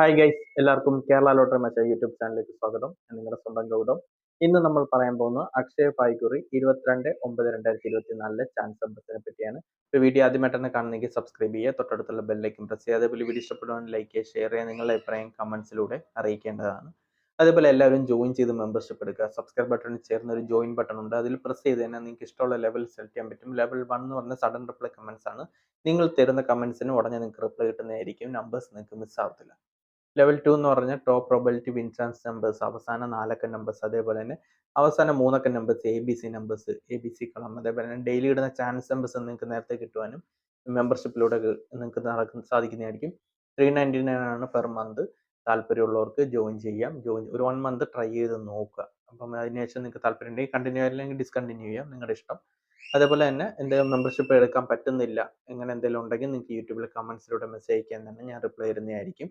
Hi guys, എല്ലാവർക്കും Kerala lottery മച്ച YouTube ചാനലിലേക്ക് സ്വാഗതം. ഞാൻ നിങ്ങളുടെ സ്വന്തം ഗൗതം. ഇന്ന് നമ്മൾ പറയാൻ പോകുന്നത് അക്ഷയ പായ്ക്കുറി 22/9/2024 ചാൻസ് നമ്പേഴ്സിനെ പറ്റിയാണ്. ഇപ്പോൾ വീഡിയോ ആദ്യമായിട്ടാണ് കാണുന്നെങ്കിൽ സബ്സ്ക്രൈബ് ചെയ്യുക, തൊട്ടടുത്തുള്ള ബെല്ലൈക്കൻ പ്രസ് ചെയ്യുക. അതേപോലെ വീഡിയോ ഇഷ്ടപ്പെടുവാണെങ്കിൽ ലൈക്ക് ചെയ്യുക, ഷെയർ ചെയ്യുക, നിങ്ങളുടെ അഭിപ്രായം കമന്റ്സിലൂടെ അറിയിക്കേണ്ടതാണ്. അതേപോലെ എല്ലാവരും ജോയിൻ ചെയ്ത് മെമ്പർഷിപ്പ് എടുക്കുക. സബ്സ്ക്രൈബ് ബട്ടണിൽ ചേർന്ന ഒരു ജോയിൻ ബട്ടൺ ഉണ്ട്, അതിൽ പ്രസ് ചെയ്ത് തന്നെ നിങ്ങൾക്ക് ഇഷ്ടമുള്ള ലെവൽ സെലക്ട് ചെയ്യാൻ പറ്റും. ലെവൽ 1 എന്ന് പറഞ്ഞാൽ സഡൻ റിപ്ലൈ കമന്റ്സ് ആണ്. നിങ്ങൾ തരുന്ന കമന്റ്സിന് ഉടനെ നിങ്ങൾക്ക് റിപ്ലൈ കിട്ടുന്നതായിരിക്കും. നമ്പേഴ്സ് നിങ്ങൾക്ക് മിസ്സാവത്തില്ല. ലെവൽ 2 എന്ന് പറഞ്ഞാൽ top probability win chance numbers, അവസാന 4 അക്ക നമ്പേഴ്സ്, അതേപോലെ തന്നെ അവസാന 3 അക്ക നമ്പേഴ്സ്, എ ബി സി കളം, അതേപോലെ തന്നെ ഡെയിലി ഇടുന്ന ചാൻസ് നമ്പേഴ്സ് നിങ്ങൾക്ക് നേരത്തെ കിട്ടുവാനും മെമ്പർഷിപ്പിലൂടെ നിങ്ങൾക്ക് നടക്കാൻ സാധിക്കുന്നതായിരിക്കും. 399 ആണ് പെർ മന്ത്. താല്പര്യമുള്ളവർക്ക് ജോയിൻ ചെയ്യാം. ഒരു 1 മന്ത് ട്രൈ ചെയ്ത് നോക്കുക. അപ്പം അതിനുശേഷം നിങ്ങൾക്ക് താല്പര്യം ഉണ്ടെങ്കിൽ കണ്ടിന്യൂ അല്ലെങ്കിൽ ഡിസ്കണ്ടിന്യൂ ചെയ്യാം, നിങ്ങളുടെ ഇഷ്ടം. അതേപോലെ തന്നെ എന്തെങ്കിലും മെമ്പർഷിപ്പ് എടുക്കാൻ പറ്റുന്നില്ല, അങ്ങനെ എന്തെങ്കിലും ഉണ്ടെങ്കിൽ നിങ്ങൾക്ക് യൂട്യൂബിൽ കമന്റ്സിലൂടെ മെസ്സേജ് അയക്കാൻ തന്നെ ഞാൻ റിപ്ലൈ തരുന്നതായിരിക്കും.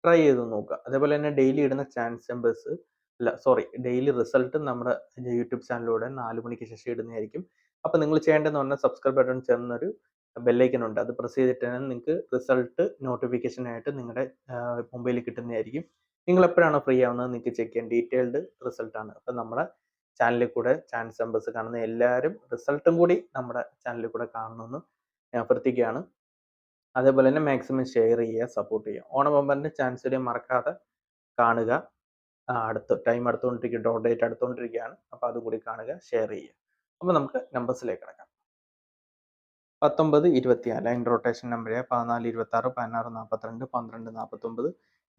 ട്രൈ ചെയ്ത് നോക്കുക. അതേപോലെ തന്നെ ഡെയിലി ഇടുന്ന ചാൻസ് നമ്പേഴ്സ് ഡെയിലി റിസൾട്ട് നമ്മുടെ യൂട്യൂബ് ചാനലിലൂടെ 4 മണിക്ക് ശേഷം ഇടുന്നതായിരിക്കും. അപ്പോൾ നിങ്ങൾ ചെയ്യേണ്ടതെന്ന് പറഞ്ഞാൽ സബ്സ്ക്രൈബ് ബട്ടൺ ചേർന്നൊരു ബെല്ലൈക്കൺ ഉണ്ട്, അത് പ്രസ് ചെയ്തിട്ട് തന്നെ നിങ്ങൾക്ക് റിസൾട്ട് നോട്ടിഫിക്കേഷൻ ആയിട്ട് നിങ്ങളുടെ മൊബൈലിൽ കിട്ടുന്നതായിരിക്കും. നിങ്ങൾ എപ്പോഴാണ് ഫ്രീ ആവുന്നത് നിങ്ങൾക്ക് ചെക്ക് ചെയ്യാൻ ഡീറ്റെയിൽഡ് റിസൾട്ടാണ്. അപ്പോൾ നമ്മുടെ ചാനലിൽ കൂടെ ചാൻസ് നമ്പേഴ്സ് കാണുന്ന എല്ലാവരും റിസൾട്ടും കൂടി നമ്മുടെ ചാനലിൽ കൂടെ കാണണമെന്ന് ഞാൻ അഭ്യർത്ഥിക്കുകയാണ്. അതേപോലെ തന്നെ മാക്സിമം ഷെയർ ചെയ്യുക, സപ്പോർട്ട് ചെയ്യുക. ഓണം ബമ്പറിൻ്റെ ചാൻസ് വീഡിയോ മറക്കാതെ കാണുക. ടൈം അടുത്തുകൊണ്ടിരിക്കുക, ഡോട്ട് ഡേറ്റ് അടുത്തുകൊണ്ടിരിക്കുകയാണ്. അപ്പോൾ അതുകൂടി കാണുക, ഷെയർ ചെയ്യുക. അപ്പോൾ നമുക്ക് നമ്പേഴ്സിലേക്ക് കിടക്കാം. 19, 24 ലൈൻ റൊട്ടേഷൻ നമ്പർ 14, 26, 16, 42, 12, 49, 24,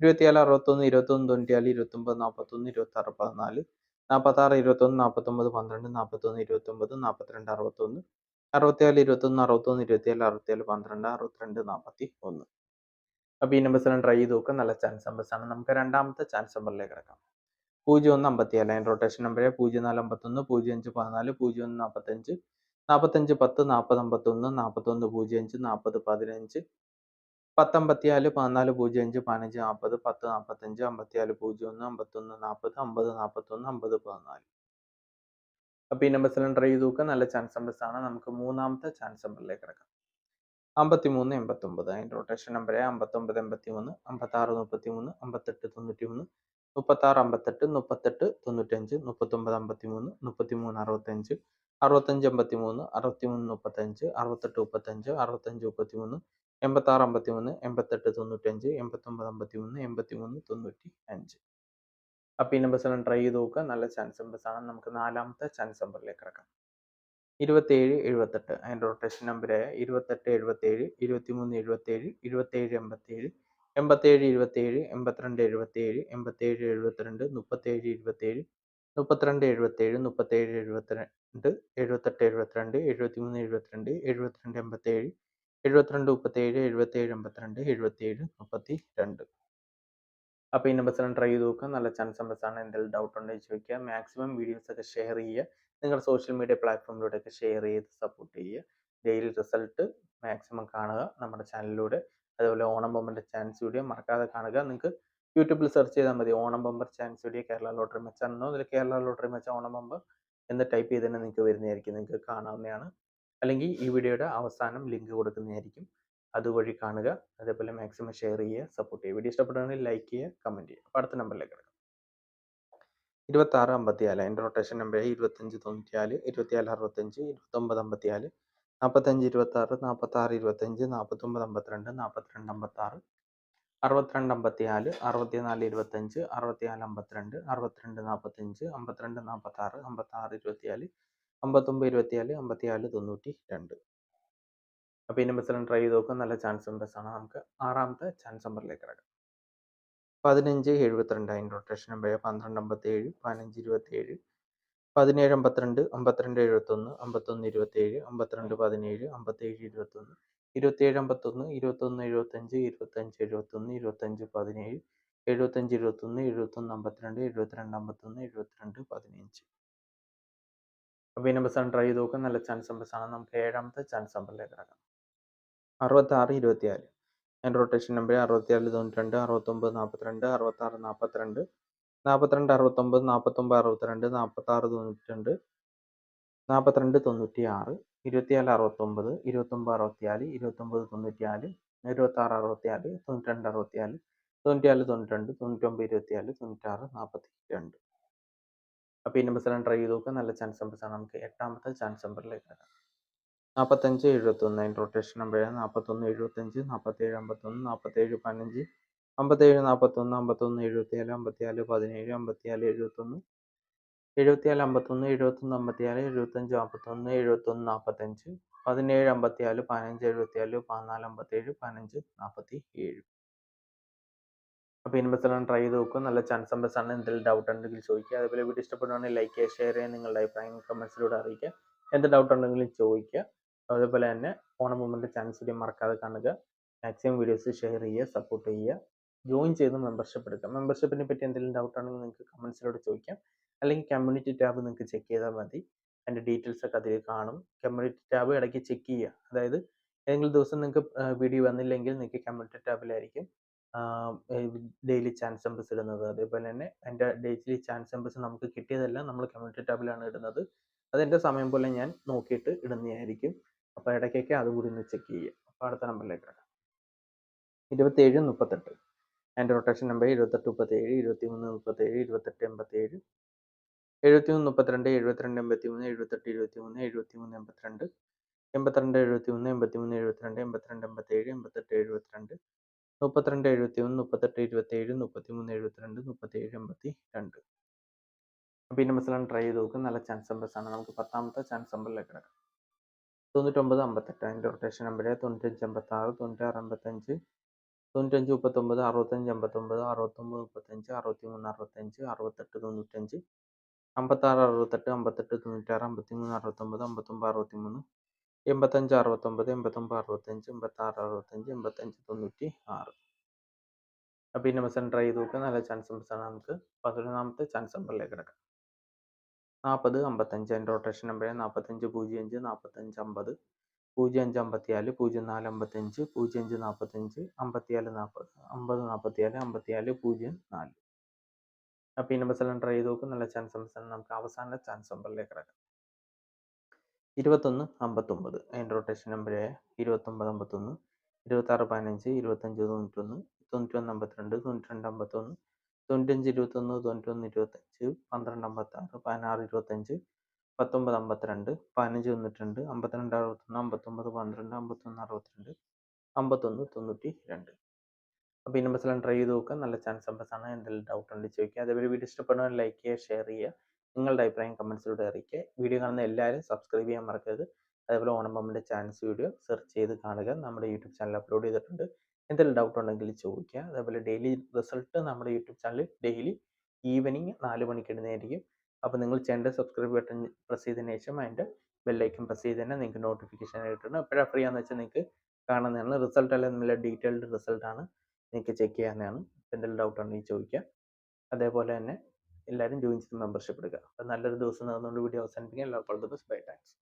61, 21, 94, 29, 41, 26, 14, 46, 21, 49, 12, 41, 29, 42, 61, 64, 21, 61, 27, 67, 12, 62, 41. അപ്പോൾ ഈ നമ്പേഴ്സ് ട്രൈ ചെയ്ത് നോക്കുക, നല്ല ചാൻസ് നമ്പേഴ്സ് ആണ്. നമുക്ക് രണ്ടാമത്തെ ചാൻസ് നമ്പറിലേക്ക് കിടക്കാം. 01, 57 ലൈൻ റൊട്ടേഷൻ നമ്പർ 04, 51, 05, 14, 01, 45, 45, 10, 40, 51, 41, 05, 40, 15, 10, 54, 14, 05, 15, 40, 10, 45, 54, 01, 51, 40, 50, 41, 50, 14. അപ്പോൾ ഈ നമ്പേഴ്സ് ട്രൈ ചെയ്ത് നോക്കുക, നല്ല ചാൻസ് നമ്പേഴ്സ് ആണ്. നമുക്ക് മൂന്നാമത്തെ ചാൻസ് നമ്പറിലേക്ക് കിടക്കാം. 53, 89 അതിൻ്റെ റൊട്ടേഷൻ നമ്പർ 59, 83, 56, 33, 58, 93, 36, 58, 38, 95, 39, 53, 33, 65, 65, 83, 63, 35, 68, 35, 65, 33, 86, 53, 86, 93, 89, 93, 95. അപ്പോൾ ഈ നമ്പേഴ്സ് ട്രൈ ചെയ്ത് നോക്കുക, നല്ല ചാൻസ് നമ്പേഴ്സ് ആണ്. നമുക്ക് നാലാമത്തെ ചാൻസ് നമ്പറിലേക്ക് കിടക്കാം. 27, 78 അതിൻ്റെ റൊട്ടേഷൻ നമ്പർ 28, 77, 23, 77, 27, 87, 87, 27, 82, 77, 87, 72, 37, 27, 32, 77, 37, 72, 78, 72, 73, 72, 72, 87, 72, 37, 77, 82, 77, 32. അപ്പോൾ ഈ നമ്പേഴ്സ് ട്രൈ ചെയ്ത് നോക്കുക, നല്ല ചാൻസ് നമ്പേഴ്സ് ആണ്. എന്തെങ്കിലും ഡൗട്ട് ഉണ്ടെങ്കിൽ ചോദിക്കുക. മാക്സിമം വീഡിയോസ് ഒക്കെ ഷെയർ ചെയ്യുക, നിങ്ങളുടെ സോഷ്യൽ മീഡിയ പ്ലാറ്റ്ഫോമിലൂടെയൊക്കെ ഷെയർ ചെയ്ത് സപ്പോർട്ട് ചെയ്യുക. ഡെയിലി റിസൾട്ട് മാക്സിമം കാണുക നമ്മുടെ ചാനലിലൂടെ. അതുപോലെ ഓണം ബമ്പറിൻ്റെ ചാൻസ് വീഡിയോ മറക്കാതെ കാണുക. നിങ്ങൾക്ക് യൂട്യൂബിൽ സെർച്ച് ചെയ്താൽ മതി, Onam bumper chance video Kerala lottery മച്ച എന്നോ അതിൽ കേരള ലോട്ടറി മച്ച ഓണം ബമ്പർ എന്ന് ടൈപ്പ് ചെയ്ത് തന്നെ നിങ്ങൾക്ക് വരുന്നതായിരിക്കും, നിങ്ങൾക്ക് കാണാവുന്നതാണ്. അല്ലെങ്കിൽ ഈ വീഡിയോയുടെ അവസാനം ലിങ്ക് കൊടുക്കുന്നതായിരിക്കും, അതുവഴി കാണുക. അതേപോലെ മാക്സിമം ഷെയർ ചെയ്യുക, സപ്പോർട്ട് ചെയ്യുക. വീഡിയോ ഇഷ്ടപ്പെടുകയാണെങ്കിൽ ലൈക്ക് ചെയ്യുക, കമൻറ്റ് ചെയ്യുക. അപ്പോൾ അടുത്ത നമ്പറിലേക്ക് കിടക്കാം. 26, 54 അതിൻ്റെ റൊട്ടേഷൻ നമ്പർ 25, 94, 24, 65, 29, 54, 45, 26, 46, 25, 49, 52, 42, 56, 62, 54, 64, 25, 64, 52, 62, 45, 52, 46, 56, 24, 59, 24, 54, 92. അപ്പോൾ ഈ നമ്പേഴ്സ് ട്രൈ ചെയ്ത് നോക്കുക, നല്ല ചാൻസ് നമ്പേഴ്സ് ആണ്. നമുക്ക് ആറാമത്തെ ചാൻസ് നമ്പറിലേക്ക് കിടക്കാം. 15, 72 അതിൻ്റെ റൊട്ടേഷൻ നമ്പർ 12, 57, 15, 27, 17, 52, 52, 71, 51, 27, 52, 17, 57, 21, 27, 51, 21, 75, 25, 71, 25, 17, 75, 21, 71, 52, 72, 51, 72, 15. അപ്പോൾ ഈ നമ്പേഴ്സ് ട്രൈ ചെയ്ത് നോക്കുക, നല്ല ചാൻസ് നമ്പേഴ്സ് ആണ്. നമുക്ക് ഏഴാമത്തെ ചാൻസ് നമ്പറിലേക്ക് കിടക്കാം. 66, 24 അതിൻ്റെ റൊട്ടേഷൻ നമ്പർ 67, 92, 69, 42, 66, 42, 42, 69, 49, 62, 46, 92, 42, 96, 24, 69, 29, 64, 29, 94, 26, 64, 92, 64, 94 92 99 24 96 42. അപ്പോൾ ഈ നമ്പേഴ്സ് എല്ലാം ട്രൈ ചെയ്ത് നോക്കുക. നല്ല ചാൻസ് നമ്പേഴ്സാണ്. നമുക്ക് 8ാമത്തെ ചാൻസ് നമ്പറിലേക്ക് വരാം. 45 71 അതിൻ്റെ റൊട്ടേഷൻ നമ്പറാണ് 41 75 47 51 47 15 57 41 51 77 54 17 54 71 74 51 71 54 75 51 71 45 17 54 15 74 14 57 15 47. അപ്പോൾ ഈ നമ്പേഴ്സ് എല്ലാം ട്രൈ ചെയ്ത് നോക്കുക. നല്ല ചാൻസ് നമ്പേഴ്സ് ആണ്. എന്തെങ്കിലും ഡൗട്ട് ഉണ്ടെങ്കിൽ ചോദിക്കുക. അതുപോലെ വീഡിയോ ഇഷ്ടപ്പെടുവാണെങ്കിൽ ലൈക്ക് ചെയ്യുക, ഷെയർ ചെയ്യുക, നിങ്ങളുടെ അഭിപ്രായം കമൻസിലൂടെ അറിയിക്കുക. എന്ത് ഡൗട്ട് ഉണ്ടെങ്കിലും ചോദിക്കുക. അതുപോലെ തന്നെ ഓണം മൂവ്മെൻറ്റ് ചാനൽ വീഡിയോ മറക്കാതെ കാണുക. മാക്സിമം വീഡിയോസ് ഷെയർ ചെയ്യുക, സപ്പോർട്ട് ചെയ്യുക, ജോയിൻ ചെയ്ത് മെമ്പർഷിപ്പ് എടുക്കുക. മെമ്പർഷിപ്പിനെ പറ്റി എന്തെങ്കിലും ഡൗട്ട് ഉണ്ടെങ്കിൽ നിങ്ങൾക്ക് കമൻസിലൂടെ ചോദിക്കാം. അല്ലെങ്കിൽ കമ്മ്യൂണിറ്റി ടാബ് നിങ്ങൾക്ക് ചെക്ക് ചെയ്താൽ മതി. അതിൻ്റെ ഡീറ്റെയിൽസ് ഒക്കെ അതിൽ കാണും. കമ്മ്യൂണിറ്റി ടാബ് ഇടയ്ക്ക് ചെക്ക് ചെയ്യുക. അതായത് ഏതെങ്കിലും ദിവസം നിങ്ങൾക്ക് വീഡിയോ വന്നില്ലെങ്കിൽ നിങ്ങൾക്ക് കമ്മ്യൂണിറ്റി ടാബിലായിരിക്കും ഡെയിലി ചാൻസ് നമ്പേഴ്സ് ഇടുന്നത്. അതേപോലെ തന്നെ എൻ്റെ ഡെയിലി ചാൻസ് നമ്പേഴ്സ് നമുക്ക് കിട്ടിയതെല്ലാം നമ്മൾ കമ്മ്യൂണിറ്റി ടാബിലാണ് ഇടുന്നത്. അതെൻ്റെ സമയം പോലെ ഞാൻ നോക്കിയിട്ട് ഇടുന്നതായിരിക്കും. അപ്പോൾ ഇടയ്ക്കൊക്കെ അതുകൂടി ഒന്ന് ചെക്ക് ചെയ്യുക. അപ്പോൾ അടുത്ത നമ്പറിലേക്ക് കിടക്കാം. 27 38 അതിൻ്റെ റൊട്ടേഷൻ നമ്പർ 28 37 23 37 28 87 73 32 72 83 78 23 73 82 82 71 83 72 82 87 88 72 32 71 38 27 33 72 37 82. അപ്പോൾ ഈ നമ്പേഴ്സെല്ലാം ട്രൈ ചെയ്ത് നോക്കും. നല്ല ചാൻസ് നമ്പേഴ്സാണ്. നമുക്ക് 10ാമത്തെ ചാൻസ് നമ്പറിലേക്ക് കിടക്കാം. 99 58 അതിൻ്റെ റൊട്ടേഷൻ നമ്പർ 95 86 96 55 95 39 65 59 69 35 63 65 68 95 56 68 58 96 53 69 59 63 85 69 89 65 86 65 85 96. അപ്പോൾ ഈ നമ്പേഴ്സ് ട്രൈ ചെയ്ത് നോക്കുക. നല്ല ചാൻസ് നമ്പേഴ്സാണ്. നമുക്ക് 11ാമത്തെ ചാൻസ് നമ്പറിലേക്ക് കിടക്കാം. 40 55 അതിൻ്റെ റൊട്ടേഷൻ നമ്പർ 45 05 45 50 05 54 04 55 05 45 54 40 50 44 54 04. അപ്പോൾ ഈ നമ്പേഴ്സ് എല്ലാം ട്രൈ ചെയ്ത് നോക്കും. നല്ല ചാൻസ് നമ്പേഴ്സാണ്. നമുക്ക് അവസാന ചാൻസ് നമ്പറിലേക്ക് കിടക്കാം. 21 59 അതിൻ്റെ റൊട്ടേഷൻ നമ്പർ 29 51 26 15 25 91 91 52 92 51 95 21 91 25 12 56 16 25 19 52 15 92 52 61 59 12 51 61 61 92. അപ്പോൾ ഈ നമ്പേഴ്സ് എല്ലാം ട്രൈ ചെയ്ത് നോക്കുക. നല്ല ചാൻസ് നമ്പേഴ്സാണ്. എന്തെങ്കിലും ഡൗട്ട് ഉണ്ടെങ്കിൽ ചോദിക്കുക. അതേപോലെ വീഡിയോ ഇഷ്ടപ്പെടുന്നവർ ലൈക്ക് ചെയ്യുക, ഷെയർ ചെയ്യുക, നിങ്ങളുടെ അഭിപ്രായം കമൻസിലൂടെ അറിയിക്കുക. വീഡിയോ കാണുന്ന എല്ലാവരും സബ്സ്ക്രൈബ് ചെയ്യാൻ മറക്കരുത്. അതേപോലെ ഓണം ബമ്മിൻ്റെ ചാൻസ് വീഡിയോ സെർച്ച് ചെയ്ത് കാണുക. നമ്മുടെ യൂട്യൂബ് ചാനൽ അപ്ലോഡ് ചെയ്തിട്ടുണ്ട്. എന്തെങ്കിലും ഡൗട്ട് ഉണ്ടെങ്കിൽ ചോദിക്കുക. അതേപോലെ ഡെയിലി റിസൾട്ട് നമ്മുടെ യൂട്യൂബ് ചാനലിൽ ഡെയിലി ഈവനിങ് 4 മണിക്ക് ഇടുന്നതായിരിക്കും. അപ്പോൾ നിങ്ങൾ ചെയ്യേണ്ട സബ്സ്ക്രൈബ് ബട്ടൺ പ്രസ് ചെയ്തതിന് ശേഷം അതിൻ്റെ ബെല്ലൈക്കൺ പ്രസ് ചെയ്ത് തന്നെ നിങ്ങൾക്ക് നോട്ടിഫിക്കേഷൻ കിട്ടണം. എപ്പോഴാണ് ഫ്രീ ആണെന്ന് വെച്ചാൽ നിങ്ങൾക്ക് കാണുന്നതാണ്. റിസൾട്ട് എല്ലാം നല്ല ഡീറ്റെയിൽഡ് റിസൾട്ടാണ്. നിങ്ങൾക്ക് ചെക്ക് ചെയ്യാവുന്നതാണ്. എന്തെങ്കിലും ഡൗട്ട് ഉണ്ടെങ്കിൽ ചോദിക്കുക. അതേപോലെ തന്നെ എല്ലാവരും ജോയിൻ ചെയ്ത് മെമ്പർഷിപ്പ് എടുക്കുക. അപ്പോൾ നല്ലൊരു ദിവസം നടന്നുകൊണ്ട് വീഡിയോ അവസാനിപ്പിക്കുക. എല്ലാവർക്കും all the best. Bye. Thanks.